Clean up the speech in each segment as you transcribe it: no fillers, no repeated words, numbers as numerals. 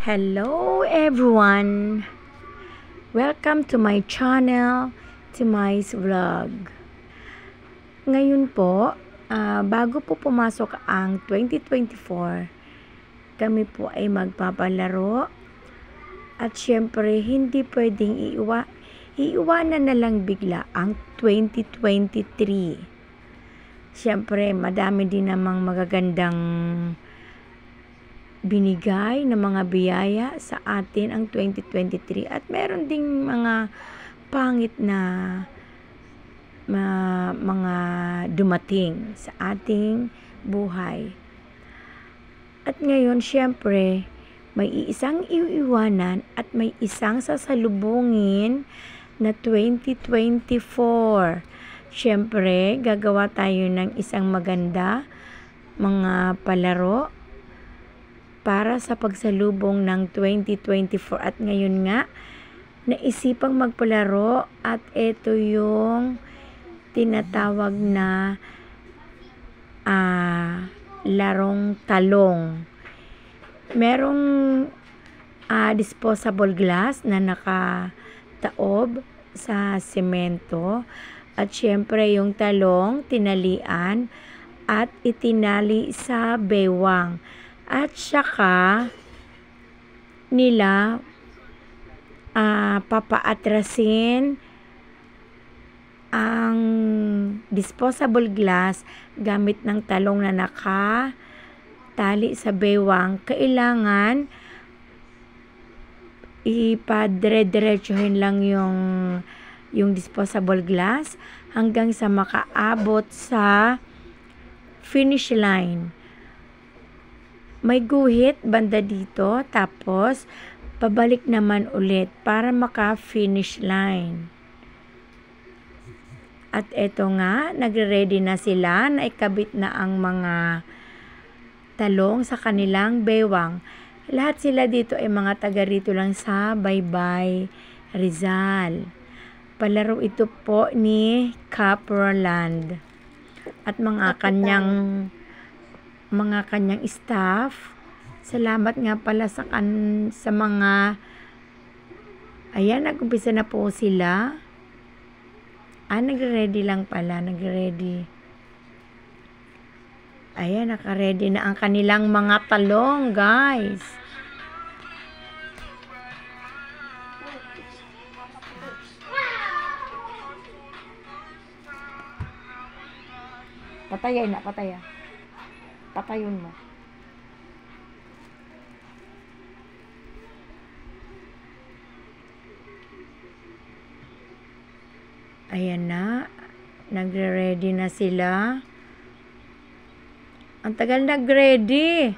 Hello everyone! Welcome to my channel, Timai's Vlog. Ngayon po, bago po pumasok ang 2024, kami po ay magpapalaro. At syempre, hindi pwedeng iiwanan na lang bigla ang 2023. Syempre, madami din namang magagandang binigay na mga biyaya sa atin ang 2023 at meron ding mga pangit na mga dumating sa ating buhay. At ngayon, syempre, may isang iiwanan at may isang sasalubungin na 2024. Syempre, gagawa tayo ng isang maganda mga palaro para sa pagsalubong ng 2024. At ngayon nga, naisipang magpalaro at ito yung tinatawag na larong talong. Merong disposable glass na nakataob sa semento. At syempre yung talong tinalian at itinali sa bewang. At saka nila papaatrasin ang disposable glass gamit ng talong na nakatali sa bewang. Kailangan ipadire-diretsuhin lang yung disposable glass hanggang sa makaabot sa finish line. May guhit banda dito, tapos pabalik naman ulit para maka-finish line. At eto nga, nagre-ready na sila na ikabit na ang mga talong sa kanilang bewang. Lahat sila dito ay mga taga rito lang sa Baybay, Rizal. Palaro ito po ni Cap Roland at mga kanyang staff. Salamat nga pala sa mga ayan, nag-umpisa na po sila. Nagre-ready lang pala, nagre-ready. Ayan, naka-ready na ang kanilang mga talong, guys. Patayay na, pataya. Patayon mo. Ayan na. Nagre-ready na sila. Ang tagal nag-ready.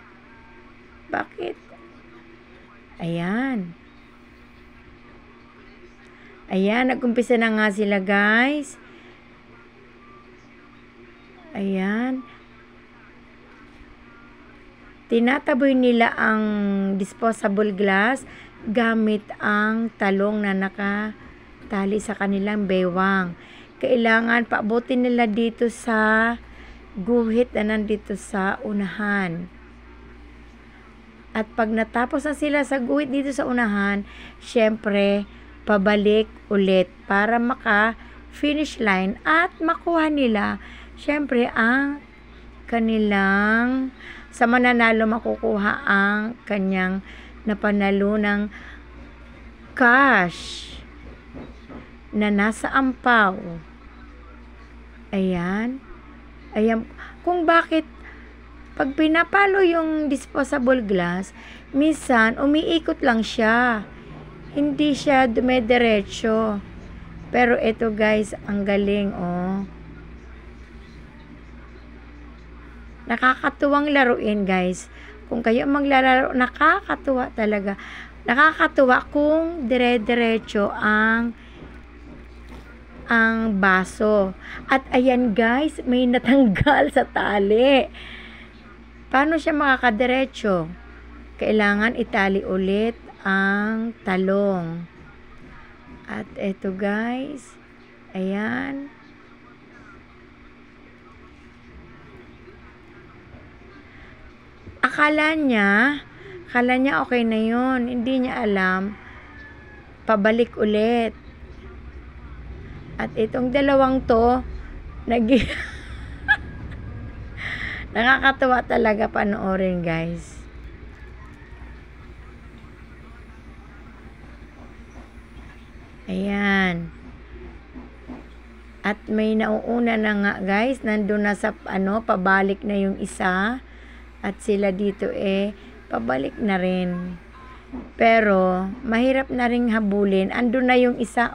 Bakit? Ayan. Ayan, nag-umpisa na nga sila, guys. Ayan. Tinataboy nila ang disposable glass gamit ang talong na nakatali sa kanilang bewang. Kailangan paabutin nila dito sa guhit na nandito sa unahan. At pag natapos na sila sa guhit dito sa unahan, syempre, pabalik ulit para maka-finish line at makuha nila, syempre, ang kanilang sa mananalo makukuha ang kanyang napanalo ng cash na nasa ampaw. Ayan. Ayan. Kung bakit pag pinapalo yung disposable glass, minsan umiikot lang siya. Hindi siya dumediretso. Pero ito, guys, ang galing, oh. Nakakatuwang laruin, guys. Kung kayo maglalaro, nakakatuwa talaga. Nakakatuwa kung dire-diretso ang baso. At ayan, guys, may natanggal sa tali. Paano siya makakadiretso? Kailangan itali ulit ang talong. At eto, guys. Ayan. Akala niya Akala niya okay na yun. Hindi niya alam. Pabalik ulit. At itong dalawang to, nakakatuwa talaga panoorin, guys. Ayan. At may nauuna na nga, guys. Nandun na sa, pabalik na yung isa. At sila dito pabalik na rin. Pero, mahirap na rin habulin. Andun na yung isa,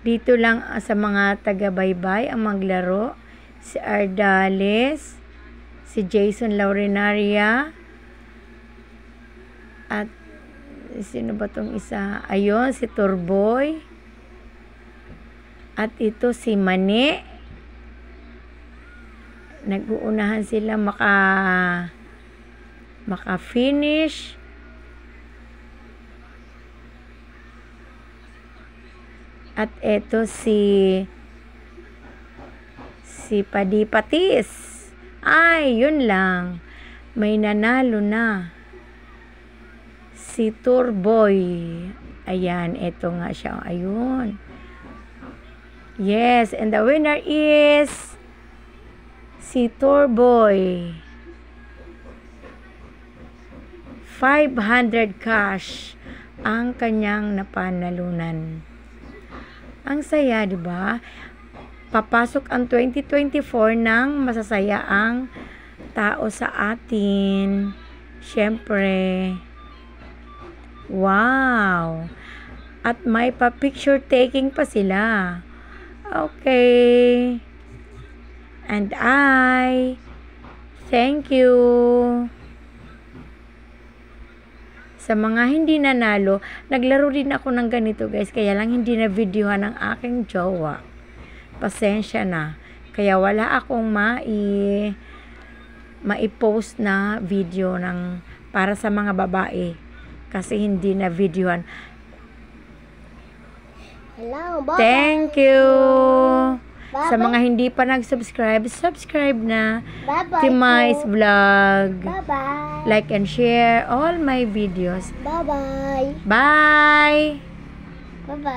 Dito lang sa mga taga-baybay ang maglaro. Si Ardales, si Jason Laurinaria, at sino ba tong isa? Ayun, si Turboy. At ito si Mane. Nag-uunahan sila maka-finish. At ito si Padipatis. Ay, yun lang. May nanalo na. Si Turboy. Ayan, ito nga siya. Ayun. Yes, and the winner is si Turboy. 500 cash ang kanyang napanalunan. Ang saya, di ba? Papasok ang 2024 ng masasaya ang tao sa atin. Siyempre. Wow! At may pa-picture taking pa sila. Okay. And thank you. Sa mga hindi nanalo, naglaro din ako ng ganito, guys. Kaya lang hindi na videohan ng aking jowa. Pasensya na. Kaya wala akong mai-post na video para sa mga babae. Kasi hindi na videohan. Hello, bye. Thank you. Bye. Sa mga hindi pa nag-subscribe, subscribe na. Bye-bye. Timais Vlog. Bye-bye. Like and share all my videos. Bye-bye. Bye! Bye-bye.